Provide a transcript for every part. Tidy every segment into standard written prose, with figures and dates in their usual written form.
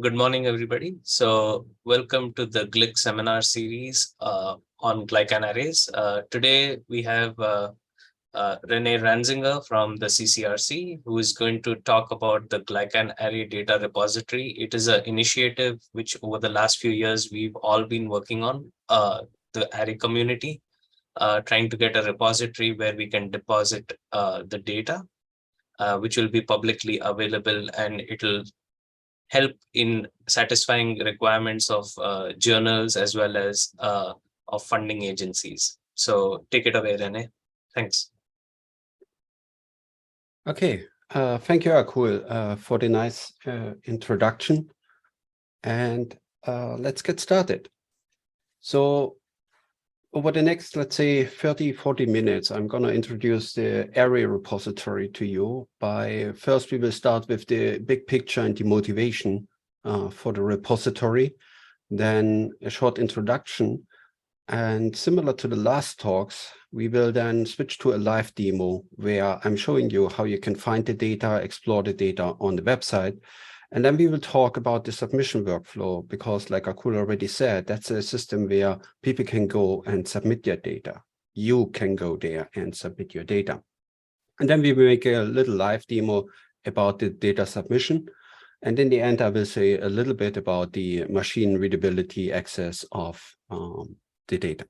Good morning, everybody. So welcome to the GLIC seminar series on Glycan Arrays. Today we have René Ranzinger from the CCRC, who is going to talk about the Glycan Array Data Repository. It is an initiative which over the last few years we've all been working on, the array community, trying to get a repository where we can deposit the data, which will be publicly available, and it'll help in satisfying requirements of journals as well as of funding agencies. So take it away, René. Thanks. Okay, thank you, Akul, for the nice introduction. And let's get started. So over the next, let's say, 30-40 minutes, I'm going to introduce the array repository to you. First, we will start with the big picture and the motivation for the repository, then a short introduction. And similar to the last talks, we will then switch to a live demo where I'm showing you how you can find the data, explore the data on the website. And then we will talk about the submission workflow, because like Akul already said, that's a system where people can go and submit their data. You can go there and submit your data. And then we will make a little live demo about the data submission. And in the end, I will say a little bit about the machine readability access of the data.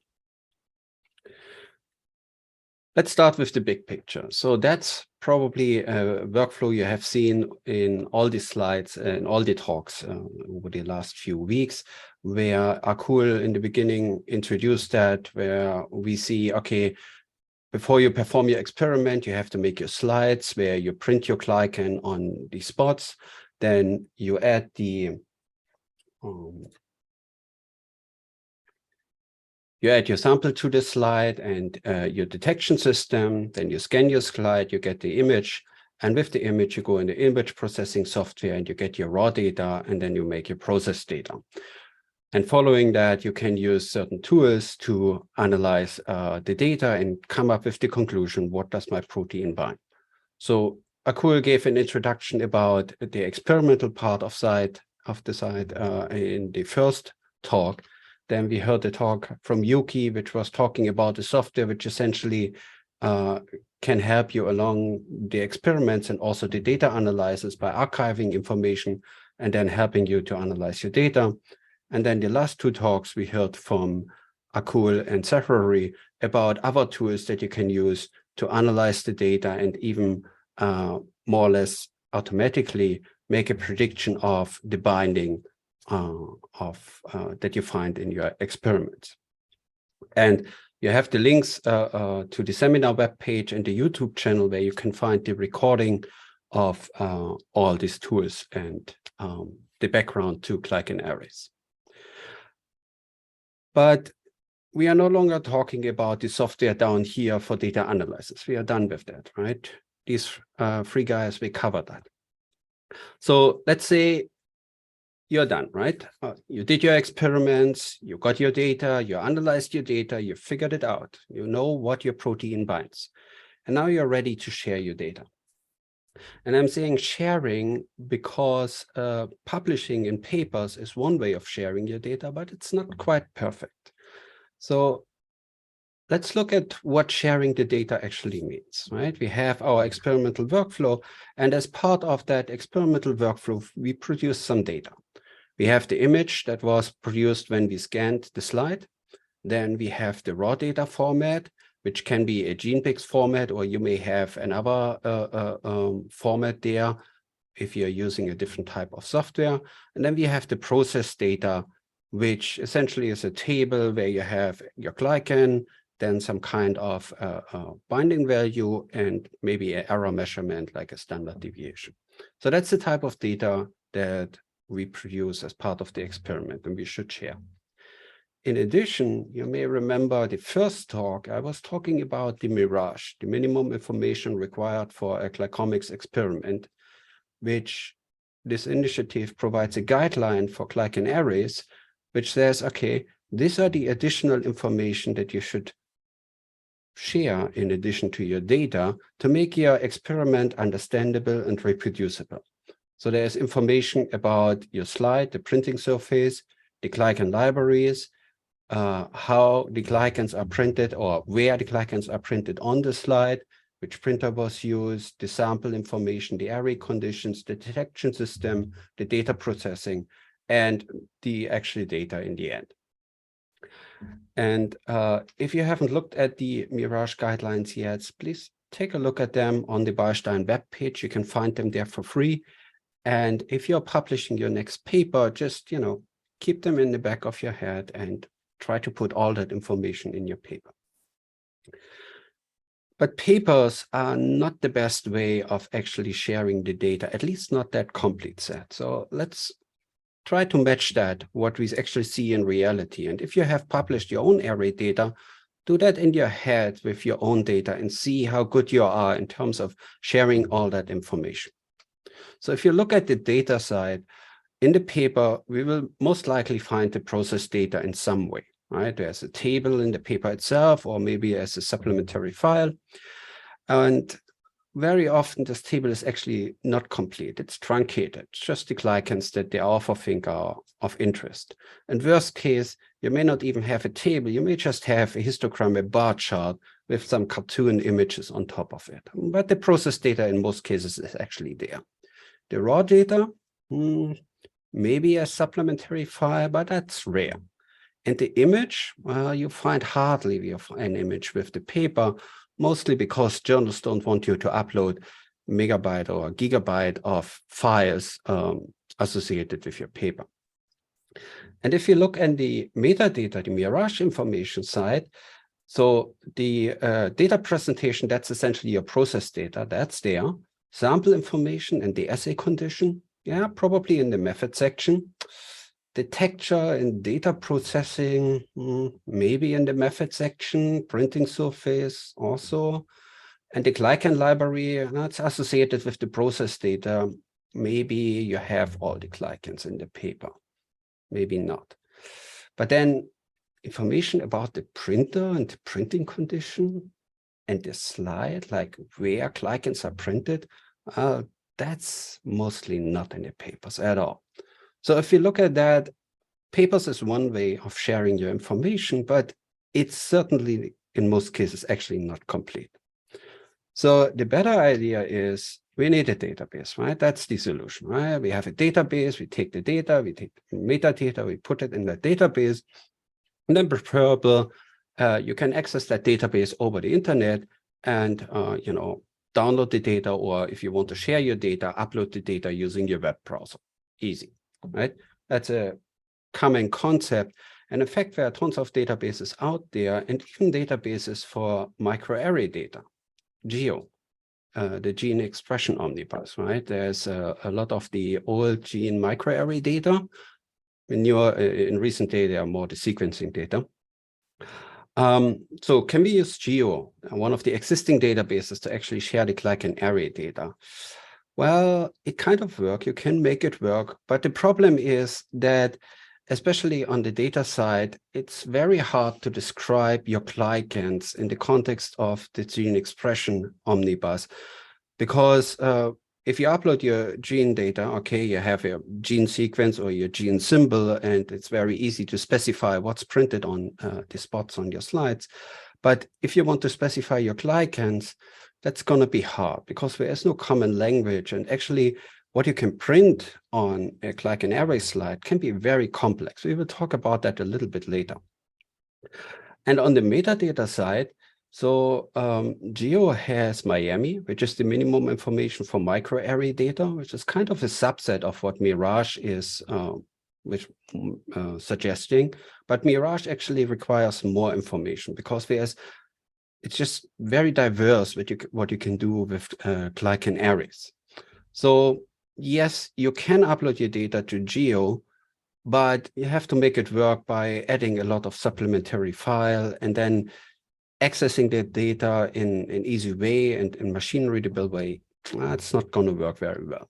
Let's start with the big picture. So that's probably a workflow you have seen in all the slides and all the talks over the last few weeks, where Akul in the beginning introduced that, where we see, okay, before you perform your experiment, you have to make your slides where you print your glycan on the spots. Then you add the you add your sample to the slide and your detection system, then you scan your slide, you get the image, and with the image, you go in the image processing software and you get your raw data, and then you make your process data. And following that, you can use certain tools to analyze the data and come up with the conclusion, what does my protein bind? So Akul gave an introduction about the experimental part of the site in the first talk. Then we heard a talk from Yuki, which was talking about the software, which essentially can help you along the experiments and also the data analysis by archiving information and then helping you to analyze your data. And then the last two talks we heard from Akul and Zachary about other tools that you can use to analyze the data and even more or less automatically make a prediction of the binding that you find in your experiments. And you have the links to the seminar webpage and the YouTube channel where you can find the recording of all these tools and the background to Glycan arrays. But we are no longer talking about the software down here for data analysis. We are done with that, right? These three guys, we covered that. So let's say you're done, right? You did your experiments, you got your data, you analyzed your data, you figured it out. You know what your protein binds. And now you're ready to share your data. And I'm saying sharing because publishing in papers is one way of sharing your data, but it's not quite perfect. So let's look at what sharing the data actually means, right? We have our experimental workflow, and as part of that experimental workflow, we produce some data. We have the image that was produced when we scanned the slide. Then we have the raw data format, which can be a GenePix format, or you may have another format there if you're using a different type of software. And then we have the process data, which essentially is a table where you have your glycan, then some kind of binding value, and maybe an error measurement like a standard deviation. So that's the type of data that we produce as part of the experiment, and we should share. In addition, you may remember the first talk, I was talking about the MIRAGE, the minimum information required for a glycomics experiment, which this initiative provides a guideline for Glycan arrays, which says, okay, these are the additional information that you should share in addition to your data to make your experiment understandable and reproducible. So there's information about your slide, the printing surface, the glycan libraries, how the glycans are printed or where the glycans are printed on the slide, which printer was used, the sample information, the array conditions, the detection system, the data processing, and the actual data in the end. And if you haven't looked at the MIRAGE guidelines yet, please take a look at them on the Beilstein webpage. You can find them there for free. And if you're publishing your next paper, just, keep them in the back of your head and try to put all that information in your paper. But papers are not the best way of actually sharing the data, at least not that complete set. So let's try to match that, what we actually see in reality. And if you have published your own array data, do that in your head with your own data and see how good you are in terms of sharing all that information. So if you look at the data side, in the paper, we will most likely find the process data in some way, right? There's a table in the paper itself, or maybe as a supplementary file. And very often this table is actually not complete. It's truncated, just the glycans that the author think are of interest. And worst case, you may not even have a table. You may just have a histogram, a bar chart with some cartoon images on top of it. But the process data in most cases is actually there. The raw data, maybe a supplementary file, but that's rare. And the image, well, you find hardly an image with the paper, mostly because journals don't want you to upload megabyte or gigabyte of files associated with your paper. And if you look at the metadata, the MIRAGE information side, so the data presentation, that's essentially your process data, that's there. Sample information and the assay condition, yeah, probably in the method section. The texture and data processing, maybe in the method section, printing surface also. And the glycan library, that's associated with the process data. Maybe you have all the glycans in the paper, maybe not. But then information about the printer and the printing condition and the slide, like where glycans are printed, that's mostly not in the papers at all. So if you look at that, papers is one way of sharing your information, but it's certainly, in most cases, actually not complete. So the better idea is we need a database, right? That's the solution, right? We have a database, we take the data, we take the metadata, we put it in the database, and then preferable, you can access that database over the internet and, download the data, or if you want to share your data, upload the data using your web browser. Easy, right? That's a common concept. And in fact, there are tons of databases out there, and even databases for microarray data, GEO, the gene expression omnibus, right? There's a lot of the old gene microarray data. In recent days, there are more the sequencing data. So can we use GEO, one of the existing databases, to actually share the Glycan Array data? Well, it kind of works. You can make it work. But the problem is that, especially on the data side, it's very hard to describe your glycans in the context of the gene expression omnibus. Because if you upload your gene data, okay, you have your gene sequence or your gene symbol, and it's very easy to specify what's printed on the spots on your slides. But if you want to specify your glycans, that's going to be hard because there is no common language. And actually, what you can print on a Glycan Array slide can be very complex. We will talk about that a little bit later. And on the metadata side, so GEO has Miami, which is the minimum information for microarray data, which is kind of a subset of what MIRAGE is suggesting. But MIRAGE actually requires more information because it's just very diverse what you can do with Glycan arrays. So yes, you can upload your data to GEO, but you have to make it work by adding a lot of supplementary file and then accessing the data in an easy way and in machine-readable way. It's not going to work very well.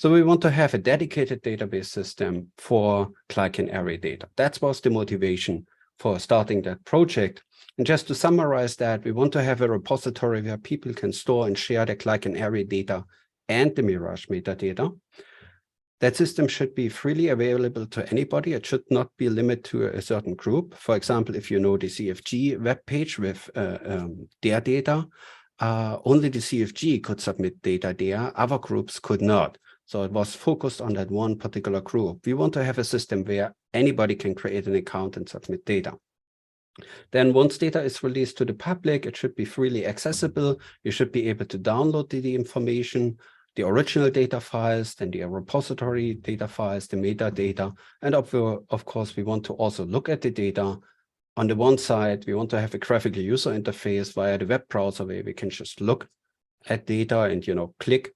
So we want to have a dedicated database system for Glycan Array data. That was the motivation for starting that project. And just to summarize that, we want to have a repository where people can store and share their Glycan Array data and the MIRAGE metadata. That system should be freely available to anybody. It should not be limited to a certain group. For example, if you know the CFG web page with their data, only the CFG could submit data there. Other groups could not. So it was focused on that one particular group. We want to have a system where anybody can create an account and submit data. Then once data is released to the public, it should be freely accessible. You should be able to download the information, the original data files, then the repository data files, the metadata. And of course, we want to also look at the data. On the one side, we want to have a graphical user interface via the web browser where we can just look at data and, click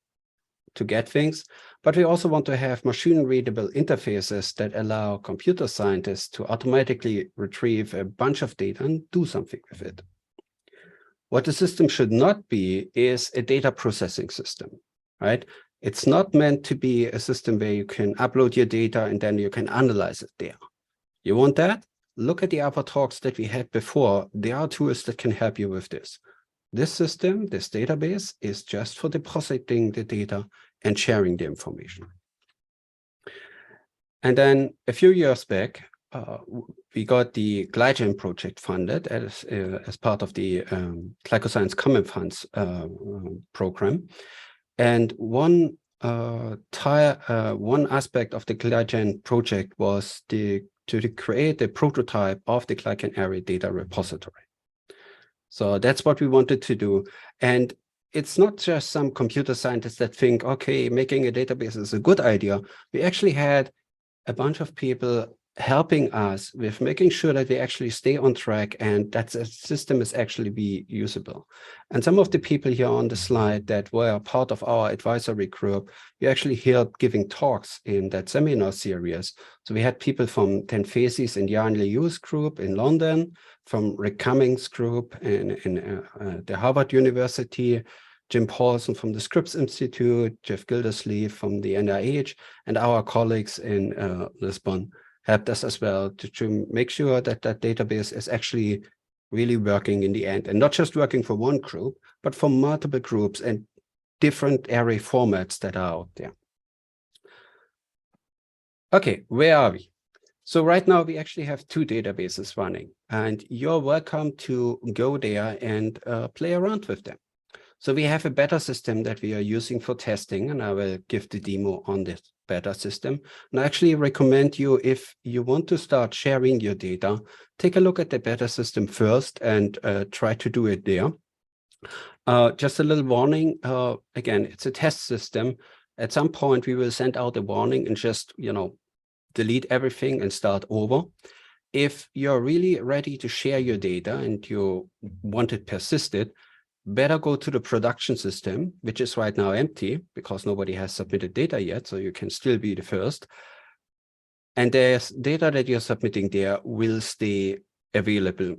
to get things. But we also want to have machine-readable interfaces that allow computer scientists to automatically retrieve a bunch of data and do something with it. What the system should not be is a data processing system, right? It's not meant to be a system where you can upload your data and then you can analyze it there. You want that? Look at the other talks that we had before. There are tools that can help you with this. This system, this database, is just for depositing the data and sharing the information. And then a few years back, we got the Glycan project funded as part of the Glycoscience Common Funds program. And one aspect of the Glycan project was to create a prototype of the Glycan Array Data Repository. So that's what we wanted to do. And it's not just some computer scientists that think, okay, making a database is a good idea. We actually had a bunch of people helping us with making sure that we actually stay on track and that the system is actually be usable. And some of the people here on the slide that were part of our advisory group, we actually heard giving talks in that seminar series. So we had people from 10 Faces and Jan Liu's group in London, from Rick Cummings' group in the Harvard University, Jim Paulson from the Scripps Institute, Jeff Gildersleeve from the NIH, and our colleagues in Lisbon helped us as well to make sure that that database is actually really working in the end, and not just working for one group, but for multiple groups and different array formats that are out there. Okay, where are we? So right now we actually have two databases running, and you're welcome to go there and play around with them. So we have a beta system that we are using for testing, and I will give the demo on this beta system. And I actually recommend you, if you want to start sharing your data, take a look at the beta system first and try to do it there. Just a little warning, again, it's a test system. At some point, we will send out a warning and just, delete everything and start over. If you're really ready to share your data and you want it persisted, better go to the production system, which is right now empty because nobody has submitted data yet, so you can still be the first. And there's data that you're submitting there will stay available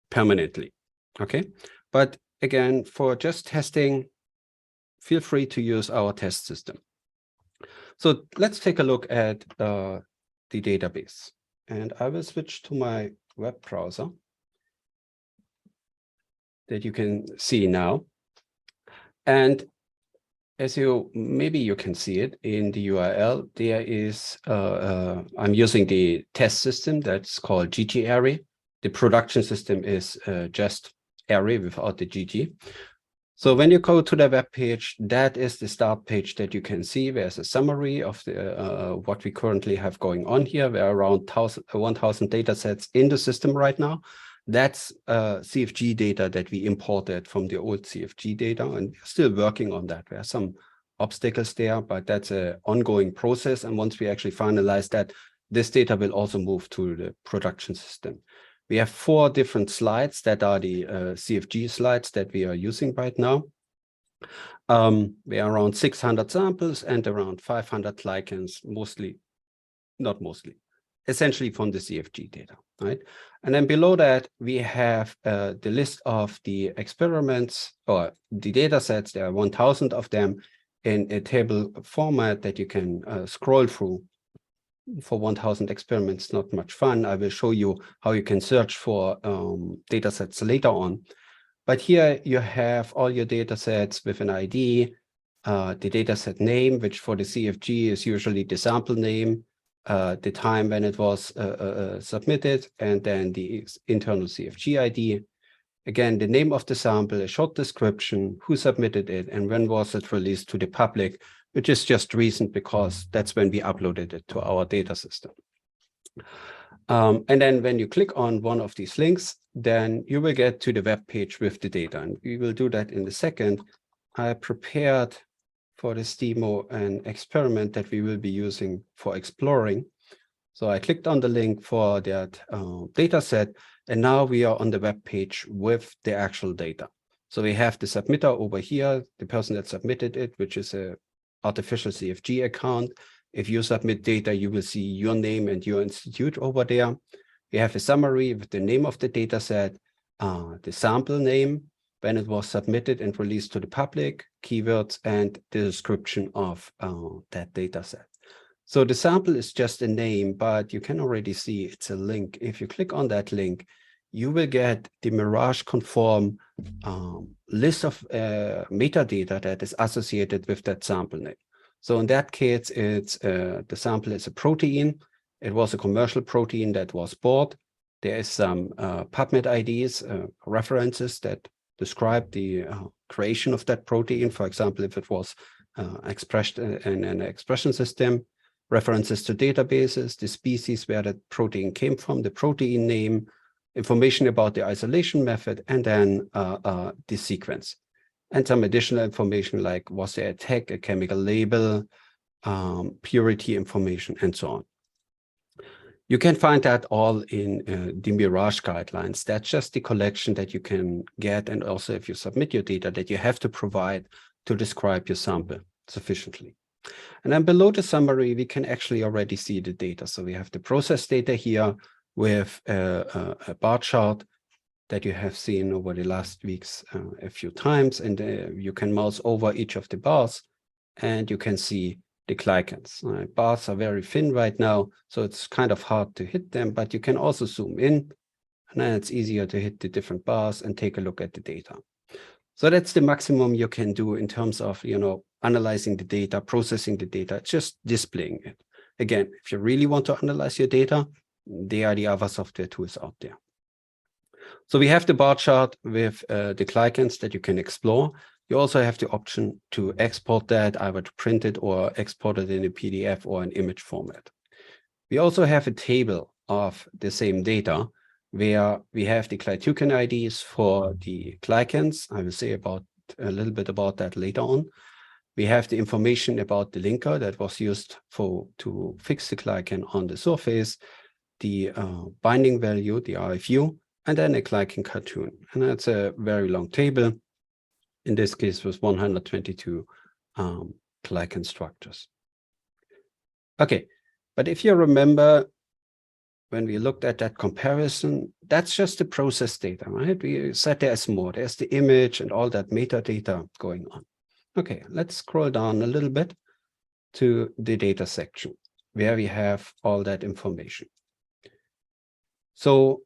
permanently, okay? But again, for just testing, feel free to use our test system. So let's take a look at the database. And I will switch to my web browser that you can see now. And as maybe you can see it in the URL, there is, I'm using the test system that's called GG Array. The production system is just Array without the GG. So when you go to the web page, that is the start page that you can see. There's a summary of the, what we currently have going on here. There are around 1,000 data sets in the system right now. That's CFG data that we imported from the old CFG data, and we're still working on that. There are some obstacles there, but that's an ongoing process. And once we actually finalize that, this data will also move to the production system. We have 4 different slides that are the CFG slides that we are using right now. There are around 600 samples and around 500 glycans, essentially from the CFG data, right? And then below that, we have the list of the experiments or the data sets. There are 1,000 of them in a table format that you can scroll through. For 1,000 experiments, not much fun. I will show you how you can search for data sets later on. But here you have all your data sets with an ID. the dataset name, which for the CFG is usually the sample name, the time when it was submitted, and then the internal CFG ID. Again, the name of the sample, a short description, who submitted it, and when was it released to the public, which is just recent because that's when we uploaded it to our data system. And then when you click on one of these links, then you will get to the web page with the data. And we will do that in a second. I prepared for this demo an experiment that we will be using for exploring. So I clicked on the link for that data set, and now we are on the web page with the actual data. So we have the submitter over here, the person that submitted it, which is a artificial CFG account. If you submit data, you will see your name and your institute over there. We have a summary with the name of the data set, the sample name, when it was submitted and released to the public, keywords, and the description of that data set. So the sample is just a name, but you can already see it's a link. If you click on that link, you will get the MIRAGE conform list of metadata that is associated with that sample name. So in that case, it's the sample is a protein. It was a commercial protein that was bought. There is some PubMed IDs, references that describe the creation of that protein. For example, if it was expressed in an expression system, references to databases, the species where that protein came from, the protein name, information about the isolation method, and then the sequence. And some additional information like was there a tag, a chemical label, purity information, and so on. You can find that all in the MIRAGE guidelines. That's just the collection that you can get, and also if you submit your data that you have to provide to describe your sample sufficiently. And then below the summary, we can actually already see the data. So we have the process data here with a bar chart that you have seen over the last weeks a few times. And you can mouse over each of the bars and you can see the glycans. Bars are very thin right now, so it's kind of hard to hit them, but you can also zoom in, and then it's easier to hit the different bars and take a look at the data. So that's the maximum you can do in terms of, analyzing the data, processing the data, just displaying it. Again, if you really want to analyze your data, there are the other software tools out there. So we have the bar chart with the glycans that you can explore. You also have the option to export that, either to print it or export it in a PDF or an image format. We also have a table of the same data where we have the Glycan IDs for the glycans. I will say a little bit about that later on. We have the information about the linker that was used to fix the glycan on the surface, the binding value, the RFU, and then a glycan cartoon. And that's a very long table. In this case, with 122 glycan structures. Okay, but if you remember, when we looked at that comparison, that's just the process data, right? We said there's more. There's the image and all that metadata going on. Okay, let's scroll down a little bit to the data section where we have all that information. So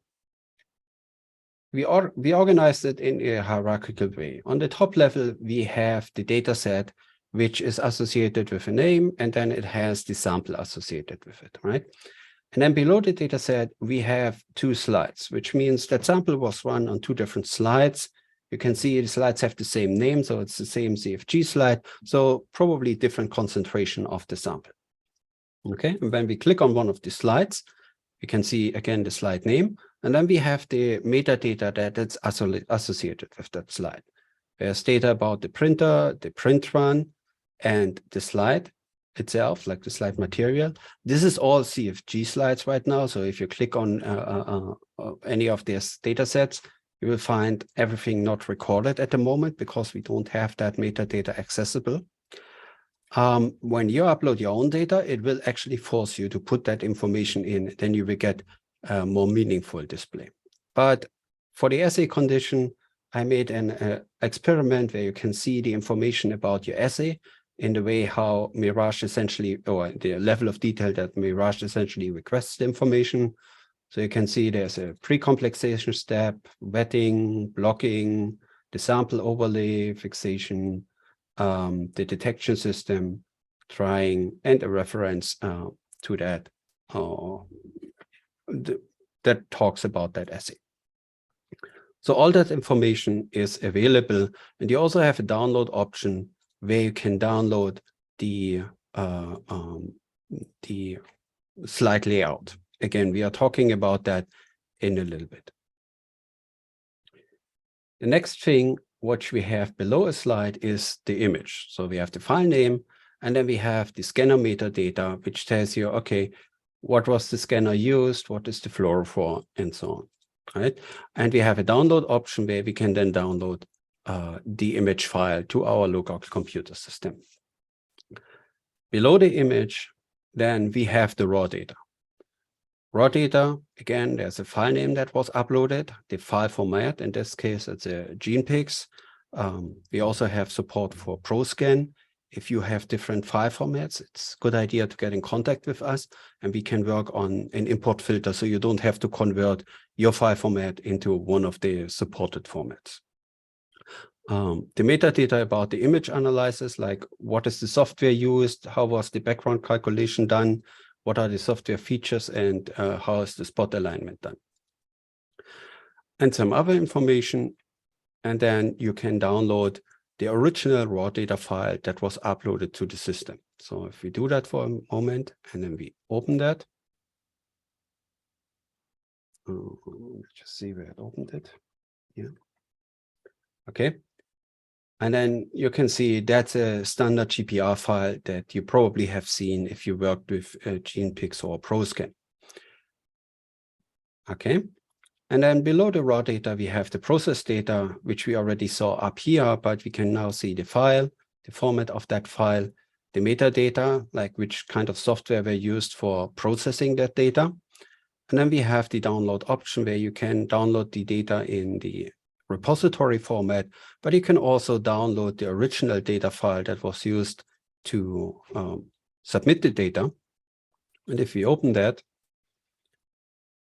we organized it in a hierarchical way. On the top level, we have the data set, which is associated with a name, and then it has the sample associated with it, right? And then below the data set, we have two slides, which means that sample was run on two different slides. You can see the slides have the same name, so it's the same CFG slide, so probably different concentration of the sample. Okay, and when we click on one of the slides, we can see again the slide name, and then we have the metadata that is associated with that slide. There's data about the printer, the print run, and the slide itself, like the slide material. This is all CFG slides right now, so if you click on any of these data sets, you will find everything not recorded at the moment because we don't have that metadata accessible. When you upload your own data, it will actually force you to put that information in, then you will get a more meaningful display. But for the assay condition, I made an experiment where you can see the information about your assay in the way how MIRAGE essentially, or the level of detail that MIRAGE essentially requests the information. So you can see there's a pre-complexation step, wetting, blocking, the sample overlay, fixation, the detection system, trying, and a reference to that that talks about that assay. So all that information is available, and you also have a download option where you can download the slide layout. Again, we are talking about that in a little bit. The next thing which we have below a slide is the image. So we have the file name, and then we have the scanner metadata, which tells you, okay, what was the scanner used, what is the fluorophore, and so on, right? And we have a download option where we can then download the image file to our local computer system. Below the image, then we have the raw data. Raw data, again, there's a file name that was uploaded, the file format, in this case, it's a GenePix. We also have support for ProScan. If you have different file formats, it's a good idea to get in contact with us, and we can work on an import filter so you don't have to convert your file format into one of the supported formats. The metadata about the image analysis, like what is the software used, how was the background calculation done, what are the software features, and how is the spot alignment done. And some other information, and then you can download the original raw data file that was uploaded to the system. So if we do that for a moment, and then we open that. Let's just see where it opened it. Yeah. Okay. And then you can see that's a standard GPR file that you probably have seen if you worked with GenePix or ProScan. Okay. And then below the raw data, we have the process data, which we already saw up here, but we can now see the file, the format of that file, the metadata, like which kind of software were used for processing that data. And then we have the download option where you can download the data in the repository format, but you can also download the original data file that was used to submit the data. And if we open that,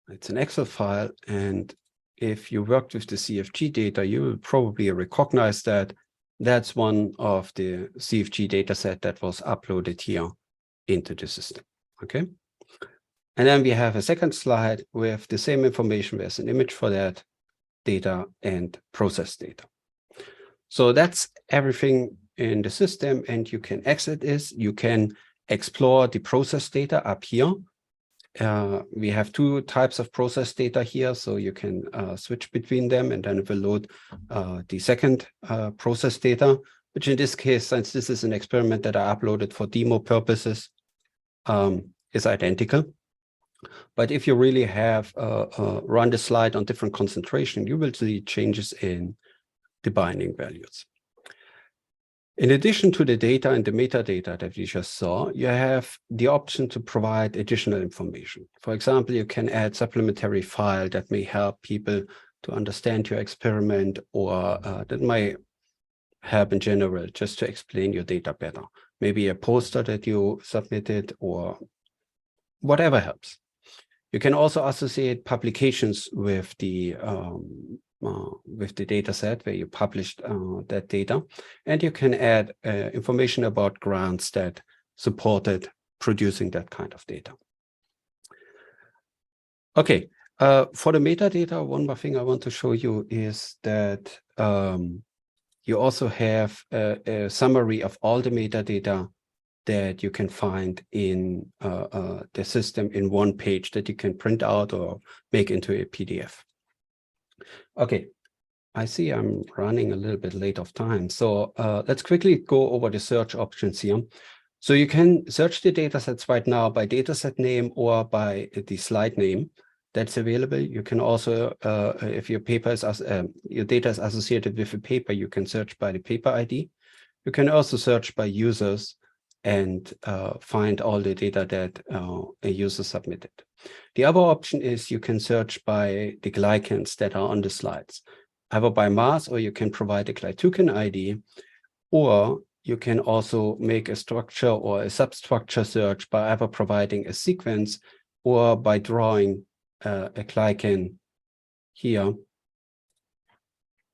it's an Excel file, and if you worked with the CFG data, you will probably recognize that that's one of the CFG dataset that was uploaded here into the system, okay? And then we have a second slide with the same information. There's an image for that, data, and process data. So that's everything in the system, and you can exit this. You can explore the process data up here. We have two types of process data here, so you can switch between them, and then it will load the second process data, which in this case, since this is an experiment that I uploaded for demo purposes, is identical. But if you really have run the slide on different concentration, you will see changes in the binding values. In addition to the data and the metadata that we just saw, you have the option to provide additional information. For example, you can add supplementary file that may help people to understand your experiment, or that might help in general just to explain your data better. Maybe a poster that you submitted or whatever helps. You can also associate publications with the data set where you published that data, and you can add information about grants that supported producing that kind of data. Okay, for the metadata, one more thing I want to show you is that you also have a summary of all the metadata that you can find in the system in one page that you can print out or make into a PDF. Okay, I see I'm running a little bit late of time. So let's quickly go over the search options here. So you can search the datasets right now by dataset name or by the slide name that's available. You can also, if your paper is your data is associated with a paper, you can search by the paper ID. You can also search by users and find all the data that a user submitted. The other option is you can search by the glycans that are on the slides, either by mass, or you can provide a glytucan ID, or you can also make a structure or a substructure search by either providing a sequence or by drawing a glycan here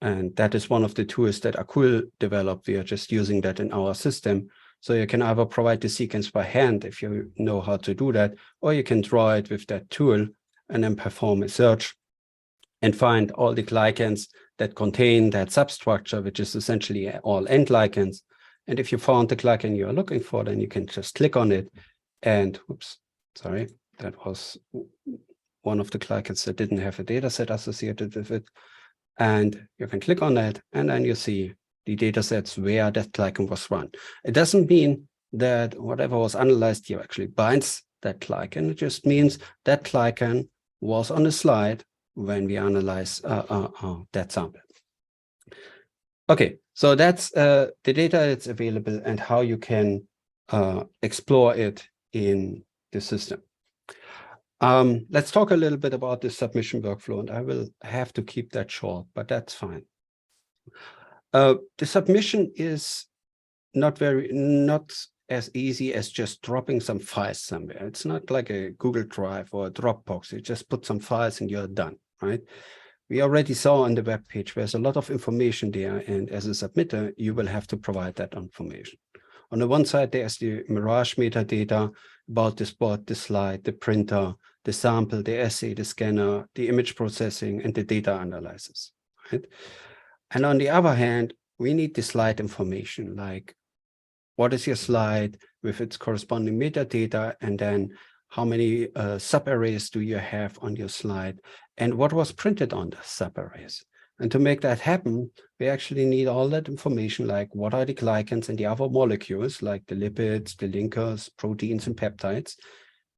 And that is one of the tools that Akul developed. We are just using that in our system. So you can either provide the sequence by hand if you know how to do that, or you can draw it with that tool and then perform a search and find all the glycans that contain that substructure, which is essentially all end glycans. And if you found the glycan you are looking for, then you can just click on it and, oops, sorry, that was one of the glycans that didn't have a data set associated with it. And you can click on that, and then you see the data sets where that glycan was run. It doesn't mean that whatever was analyzed here actually binds that glycan. It just means that glycan was on the slide when we analyze that sample. Okay, so that's the data that's available and how you can explore it in the system. Let's talk a little bit about the submission workflow, and I will have to keep that short, but that's fine. The submission is not as easy as just dropping some files somewhere. It's not like a Google Drive or a Dropbox. You just put some files and you're done, right? We already saw on the web page, there's a lot of information there, and as a submitter, you will have to provide that information. On the one side, there's the MIRAGE metadata about the spot, the slide, the printer, the sample, the assay, the scanner, the image processing, and the data analysis, right? And on the other hand, we need the slide information, like what is your slide with its corresponding metadata, and then how many subarrays do you have on your slide, and what was printed on the subarrays. And to make that happen, we actually need all that information, like what are the glycans and the other molecules, like the lipids, the linkers, proteins, and peptides.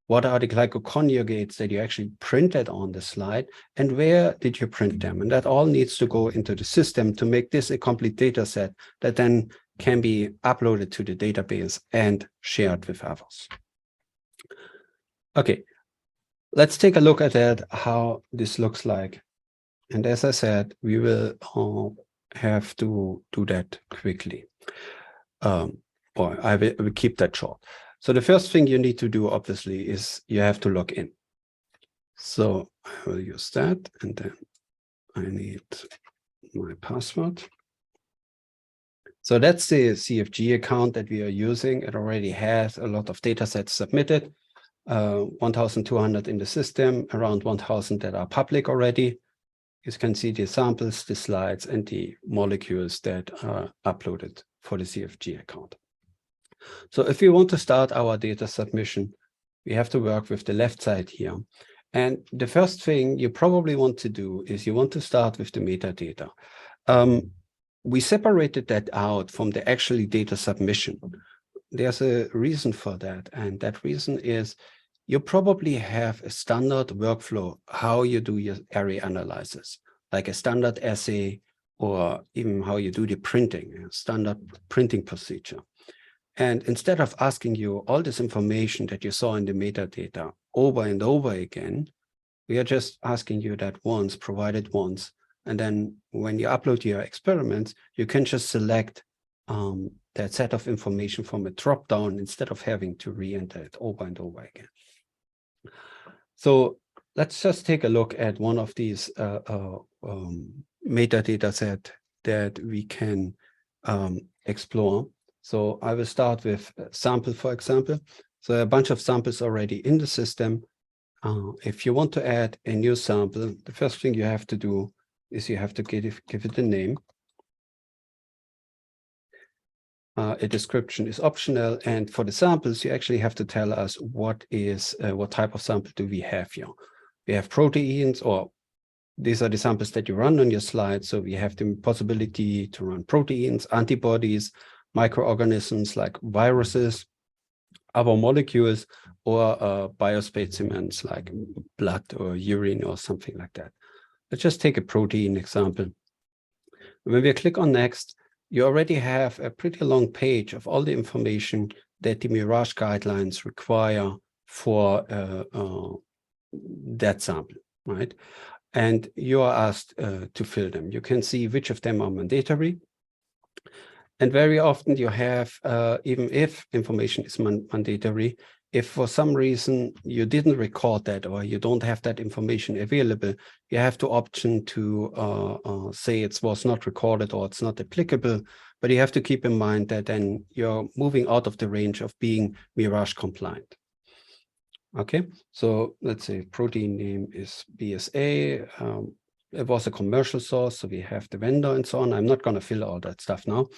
What are the glycoconjugates that you actually printed on the slide, and where did you print them? And that all needs to go into the system to make this a complete data set that then can be uploaded to the database and shared with others. Okay, let's take a look at that, how this looks like. And as I said, we will have to do that quickly. Or I will keep that short. So the first thing you need to do, obviously, is you have to log in. So I will use that, and then I need my password. So that's the CFG account that we are using. It already has a lot of data sets submitted, 1,200 in the system, around 1,000 that are public already. You can see the samples, the slides, and the molecules that are uploaded for the CFG account. So if we want to start our data submission, we have to work with the left side here. And the first thing you probably want to do is you want to start with the metadata. We separated that out from the actually data submission. There's a reason for that. And that reason is you probably have a standard workflow, how you do your array analysis, like a standard assay, or even how you do the printing, a standard printing procedure. And instead of asking you all this information that you saw in the metadata over and over again, we are just asking you that once, provided once. And then when you upload your experiments, you can just select that set of information from a drop-down instead of having to re-enter it over and over again. So let's just take a look at one of these metadata set that we can explore. So I will start with a sample, for example. So a bunch of samples already in the system. If you want to add a new sample, the first thing you have to do is you have to give it a name. A description is optional, and for the samples, you actually have to tell us what type of sample do we have here. We have proteins, or these are the samples that you run on your slide. So we have the possibility to run proteins, antibodies, microorganisms like viruses, other molecules, or biospecimens like blood or urine or something like that. Let's just take a protein example. When we click on next, you already have a pretty long page of all the information that the MIRAGE guidelines require for that sample, right? And you are asked to fill them. You can see which of them are mandatory. And very often you have, even if information is mandatory, if for some reason you didn't record that or you don't have that information available, you have the option to say it was not recorded or it's not applicable, but you have to keep in mind that then you're moving out of the range of being MIRAGE compliant. Okay, so let's say protein name is BSA. It was a commercial source, so we have the vendor and so on. I'm not going to fill all that stuff now.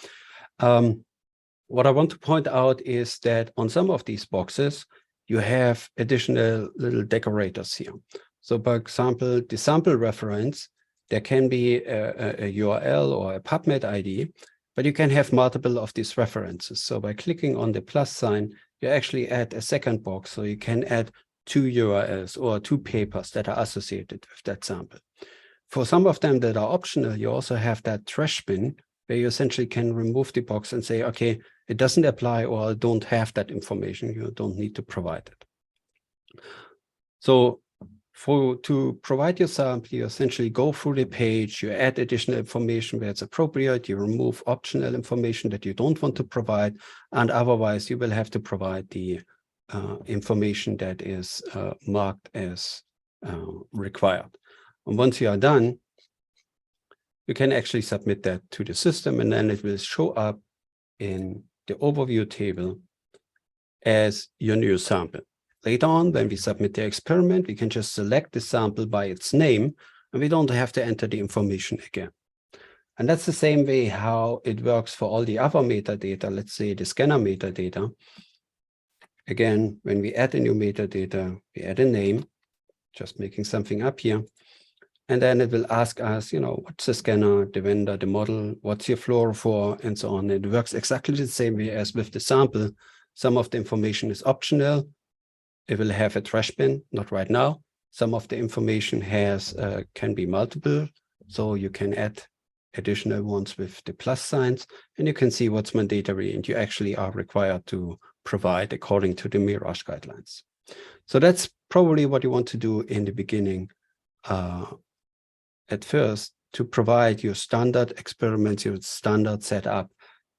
What I want to point out is that on some of these boxes, you have additional little decorators here. So, for example, the sample reference, there can be a URL or a PubMed ID, but you can have multiple of these references. So by clicking on the plus sign, you actually add a second box. So you can add 2 URLs or 2 papers that are associated with that sample. For some of them that are optional, you also have that trash bin where you essentially can remove the box and say, okay, it doesn't apply or I don't have that information. You don't need to provide it. So to provide your sample, you essentially go through the page, you add additional information where it's appropriate, you remove optional information that you don't want to provide, and otherwise you will have to provide the information that is marked as required. And once you are done, you can actually submit that to the system, and then it will show up in the overview table as your new sample. Later on, when we submit the experiment, we can just select the sample by its name, and we don't have to enter the information again. And that's the same way how it works for all the other metadata, let's say the scanner metadata. Again, when we add a new metadata, we add a name, just making something up here. And then it will ask us, what's the scanner, the vendor, the model, what's your fluorophore, and so on. It works exactly the same way as with the sample. Some of the information is optional. It will have a trash bin, not right now. Some of the information can be multiple, so you can add additional ones with the plus signs, and you can see what's mandatory, and you actually are required to provide according to the MIRAGE guidelines. So that's probably what you want to do in the beginning. At first, to provide your standard experiments, your standard setup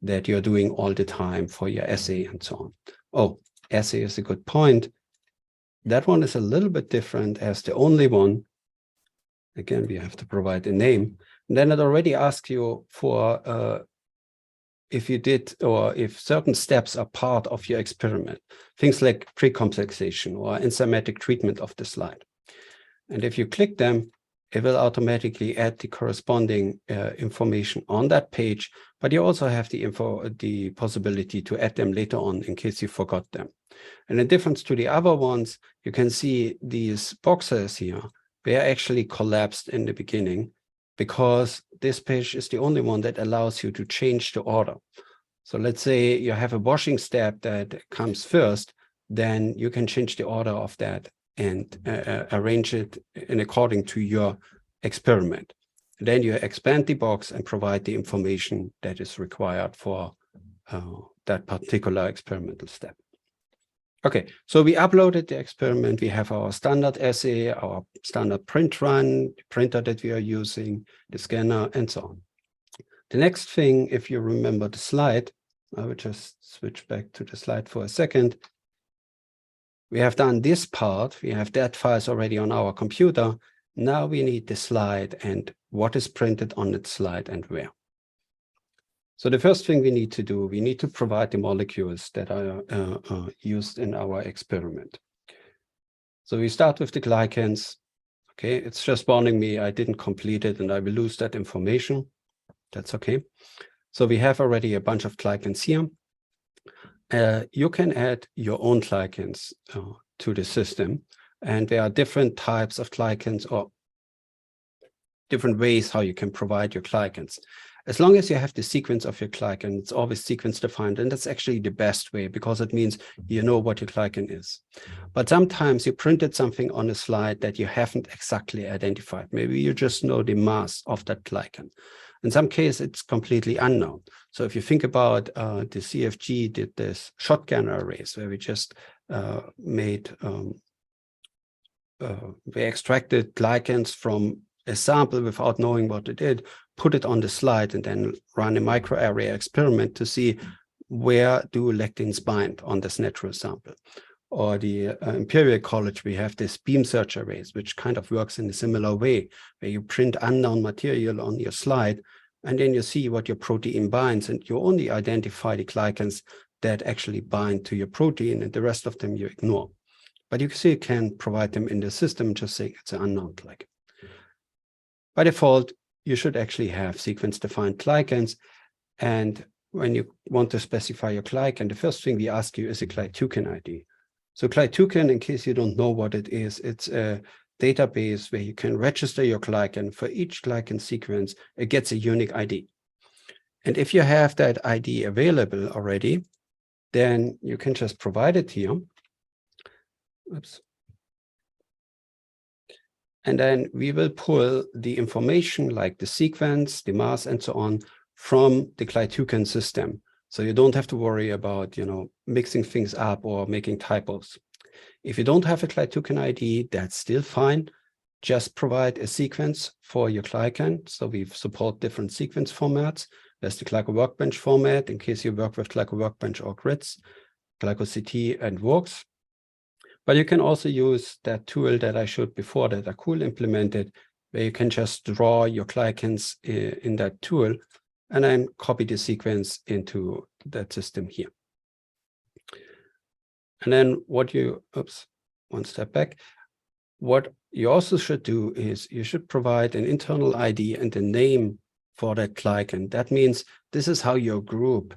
that you're doing all the time for your assay and so on. Oh, assay is a good point. That one is a little bit different as the only one. Again, we have to provide a name. And then it already asks you for if you did or if certain steps are part of your experiment, things like precomplexation or enzymatic treatment of the slide. And if you click them, it will automatically add the corresponding information on that page, but you also have the possibility to add them later on in case you forgot them. And in difference to the other ones, you can see these boxes here, they are actually collapsed in the beginning because this page is the only one that allows you to change the order. So let's say you have a washing step that comes first, then you can change the order of that and arrange it in according to your experiment. Then you expand the box and provide the information that is required for that particular experimental step. Okay, so we uploaded the experiment. We have our standard assay, our standard print run, the printer that we are using, the scanner, and so on. The next thing, if you remember the slide, I will just switch back to the slide for a second. We have done this part. We have that files already on our computer. Now we need the slide and what is printed on that slide and where. So the first thing we need to do, we need to provide the molecules that are used in our experiment. So we start with the glycans. Okay, it's just warning me I didn't complete it and I will lose that information. That's okay. So we have already a bunch of glycans here. You can add your own glycans to the system, and there are different types of glycans or different ways how you can provide your glycans. As long as you have the sequence of your glycan, it's always sequence defined, and that's actually the best way because it means you know what your glycan is. But sometimes you printed something on a slide that you haven't exactly identified. Maybe you just know the mass of that glycan. In some cases, it's completely unknown. So if you think about the CFG did this shotgun arrays where we just we extracted glycans from a sample without knowing what it did, put it on the slide, and then run a microarray experiment to see where do lectins bind on this natural sample. or the Imperial College, we have this beam search arrays, which kind of works in a similar way, where you print unknown material on your slide, and then you see what your protein binds, and you only identify the glycans that actually bind to your protein, and the rest of them you ignore. But you still can provide them in the system, just saying it's an unknown glycan. By default, you should actually have sequence-defined glycans, and when you want to specify your glycan, the first thing we ask you is a glytucan ID. So glytucan, in case you don't know what it is, it's a database where you can register your glycan. For each glycan sequence, it gets a unique ID. And if you have that ID available already, then you can just provide it here. Oops. And then we will pull the information like the sequence, the mass, and so on from the glytucan system. So you don't have to worry about, mixing things up or making typos. If you don't have a glytucan ID, that's still fine. Just provide a sequence for your glycan. So we support different sequence formats. There's the GlycoWorkbench format in case you work with GlycoWorkbench or grids, GlycoCT and Works. But you can also use that tool that I showed before that Akul implemented, where you can just draw your glycans in that tool and then copy the sequence into that system here. And then one step back. What you also should do is you should provide an internal ID and a name for that glycan. That means this is how your group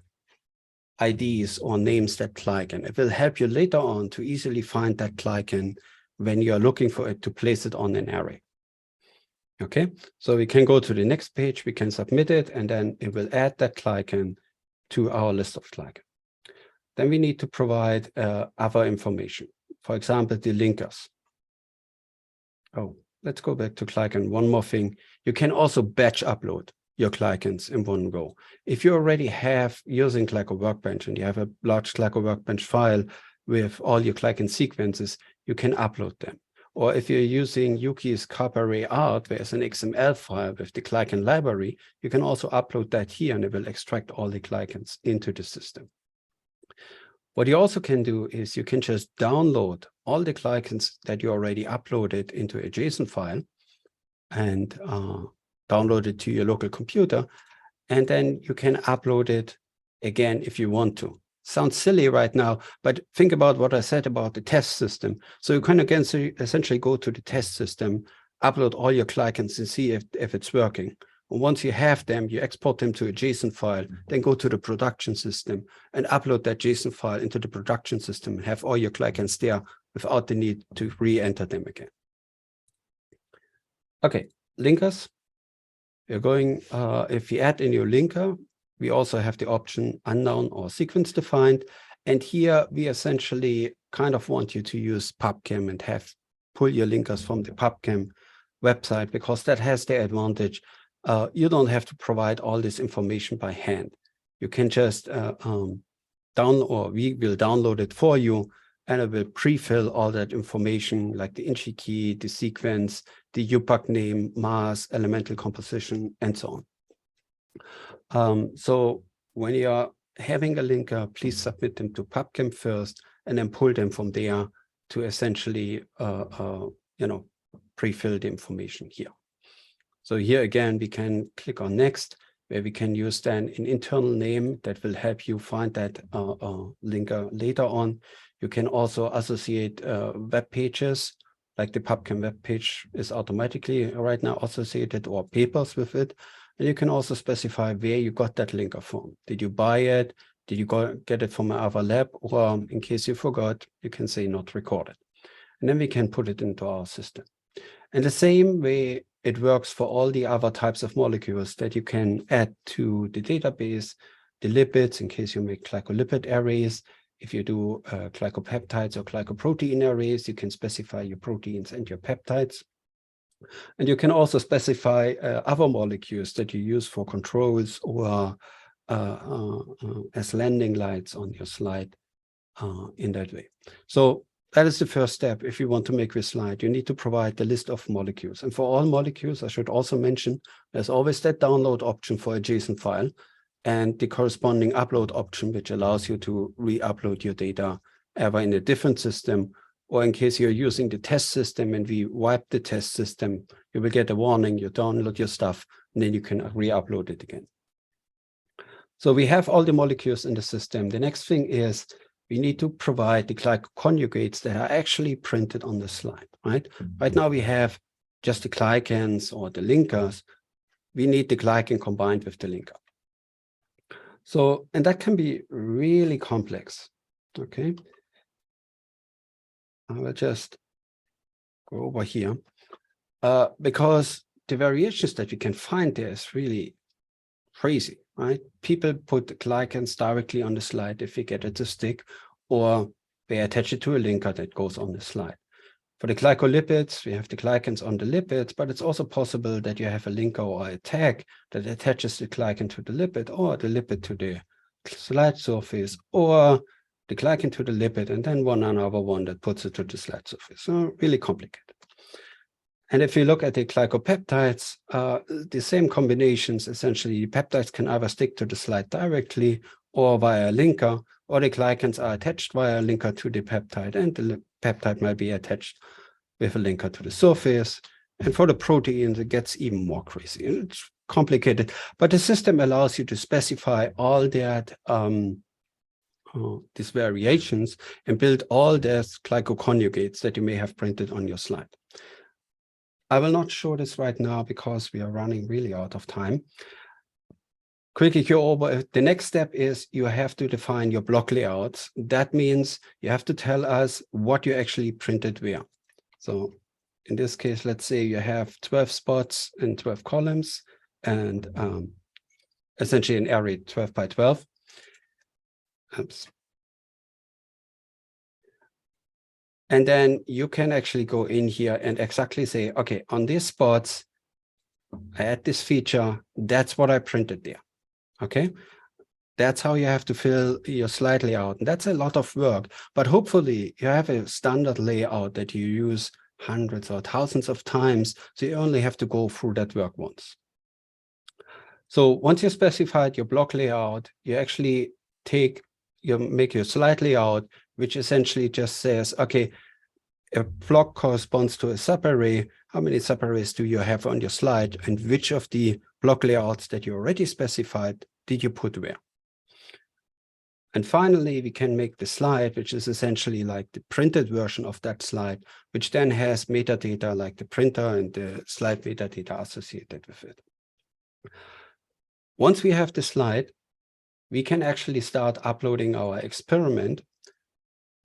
IDs or names that glycan. It will help you later on to easily find that glycan when you're looking for it to place it on an array. Okay, so we can go to the next page, we can submit it, and then it will add that glycan to our list of glycan. Then we need to provide other information. For example, the linkers. Oh, let's go back to glycan. One more thing, you can also batch upload your glycans in one go. If you already have using GlycoWorkbench and you have a large GlycoWorkbench file with all your glycan sequences, you can upload them. Or if you're using Yuki's Carbohydrate art, there's an XML file with the glycan library, you can also upload that here and it will extract all the glycans into the system. What you also can do is you can just download all the glycans that you already uploaded into a JSON file and download it to your local computer, and then you can upload it again if you want to. Sounds silly right now, but think about what I said about the test system. So you can again essentially go to the test system, upload all your glycans and see if it's working. And once you have them, you export them to a JSON file, then go to the production system and upload that JSON file into the production system and have all your glycans there without the need to re-enter them again. Okay, linkers. We're going, if we add a new linker, we also have the option unknown or sequence defined. And here we essentially kind of want you to use PubChem and pull your linkers from the PubChem website, because that has the advantage. You don't have to provide all this information by hand. You can just we will download it for you, and it will pre-fill all that information like the INCHI key, the sequence, the UPAC name, mass, elemental composition, and so on. So when you are having a linker, please submit them to PubChem first, and then pull them from there to essentially, pre-fill the information here. So here again, we can click on next, where we can use then an internal name that will help you find that linker later on. You can also associate web pages, like the PubChem web page is automatically right now associated, or papers with it. And you can also specify where you got that linker from. Did you buy it? Did you get it from another lab? Or in case you forgot, you can say not recorded. And then we can put it into our system. And the same way it works for all the other types of molecules that you can add to the database, the lipids, in case you make glycolipid arrays. If you do glycopeptides or glycoprotein arrays, you can specify your proteins and your peptides. And you can also specify other molecules that you use for controls or as landing lights on your slide in that way. So that is the first step. If you want to make this slide, you need to provide the list of molecules. And for all molecules, I should also mention, there's always that download option for a JSON file and the corresponding upload option, which allows you to re-upload your data ever in a different system, or in case you're using the test system and we wipe the test system, you will get a warning, you download your stuff, and then you can re-upload it again. So we have all the molecules in the system. The next thing is we need to provide the glycoconjugates that are actually printed on the slide, right? Right now we have just the glycans or the linkers. We need the glycan combined with the linker. So, and that can be really complex, okay? I will just go over here because the variations that we can find there is really crazy, right? People put the glycans directly on the slide if we get it to stick, or they attach it to a linker that goes on the slide. For the glycolipids, we have the glycans on the lipids, but it's also possible that you have a linker or a tag that attaches the glycan to the lipid, or the lipid to the slide surface, or the glycan to the lipid, and then another one that puts it to the slide surface. So really complicated. And if you look at the glycopeptides, the same combinations, essentially, the peptides can either stick to the slide directly or via a linker, or the glycans are attached via a linker to the peptide, and the peptide might be attached with a linker to the surface. And for the proteins, it gets even more crazy. It's complicated, but the system allows you to specify all that these variations and build all these glycoconjugates that you may have printed on your slide. I will not show this right now because we are running really out of time. Quickly go over, the next step is you have to define your block layouts. That means you have to tell us what you actually printed where. So in this case, let's say you have 12 spots and 12 columns, and essentially an array 12 by 12. Oops. And then you can actually go in here and exactly say, okay, on these spots, I add this feature, that's what I printed there. Okay, that's how you have to fill your slide layout. And that's a lot of work, but hopefully you have a standard layout that you use hundreds or thousands of times. So you only have to go through that work once. So once you specified your block layout, you actually make your slide layout, which essentially just says, okay, a block corresponds to a subarray. How many subarrays do you have on your slide, and which of the block layouts that you already specified did you put where? And finally, we can make the slide, which is essentially like the printed version of that slide, which then has metadata like the printer and the slide metadata associated with it. Once we have the slide, we can actually start uploading our experiment.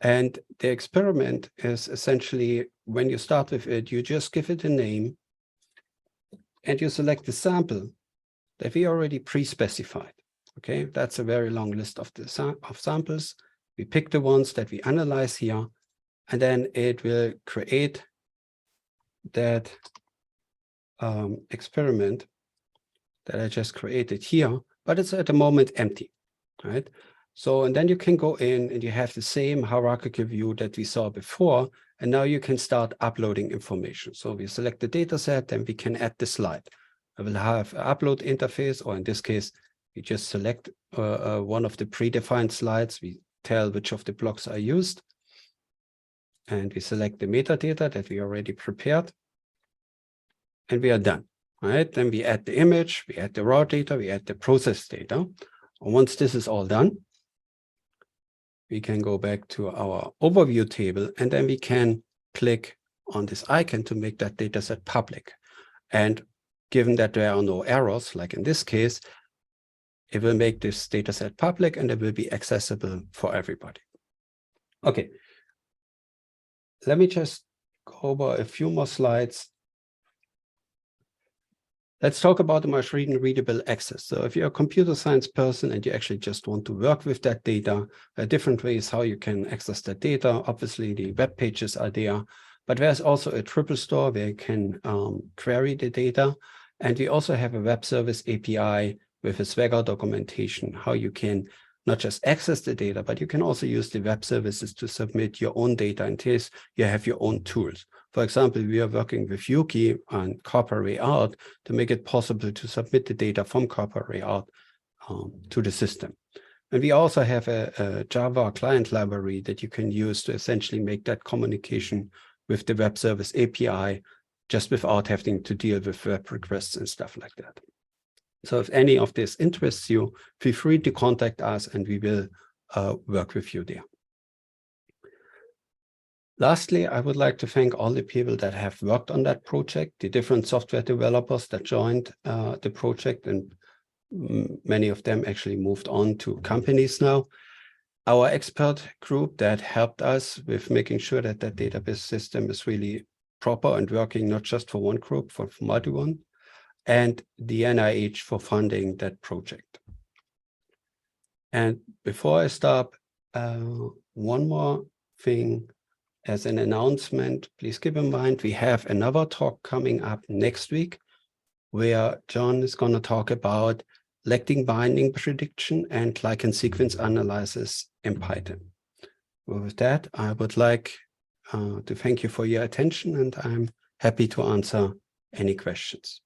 And the experiment is essentially, when you start with it, you just give it a name and you select the sample that we already pre-specified. Okay, that's a very long list of samples. We pick the ones that we analyze here, and then it will create that experiment that I just created here, but it's at the moment empty, right? So, and then you can go in and you have the same hierarchical view that we saw before, and now you can start uploading information. So we select the data set, and we can add the slide. I will have an upload interface, or in this case, we just select one of the predefined slides. We tell which of the blocks are used, and we select the metadata that we already prepared, and we are done, right? Then we add the image, we add the raw data, we add the process data. And once this is all done, we can go back to our overview table, and then we can click on this icon to make that data set public. And given that there are no errors, like in this case, it will make this data set public, and it will be accessible for everybody. Okay, let me just go over a few more slides. Let's talk about the machine-readable access. So if you're a computer science person and you actually just want to work with that data, there are different ways how you can access that data. Obviously, the web pages are there, but there's also a triple store where you can query the data. And we also have a web service API with a Swagger documentation, how you can not just access the data, but you can also use the web services to submit your own data in case you have your own tools. For example, we are working with Yuki on Carbohydrate Art to make it possible to submit the data from Carbohydrate Art to the system. And we also have a Java client library that you can use to essentially make that communication with the web service API just without having to deal with web requests and stuff like that. So if any of this interests you, feel free to contact us and we will work with you there. Lastly, I would like to thank all the people that have worked on that project, the different software developers that joined the project, and many of them actually moved on to companies now. Our expert group that helped us with making sure that that database system is really proper and working, not just for one group, for multi-one, and the NIH for funding that project. And before I stop, one more thing as an announcement, please keep in mind, we have another talk coming up next week where John is going to talk about lectin binding prediction and glycan sequence analysis in Python. Well, with that, I would like to thank you for your attention, and I'm happy to answer any questions.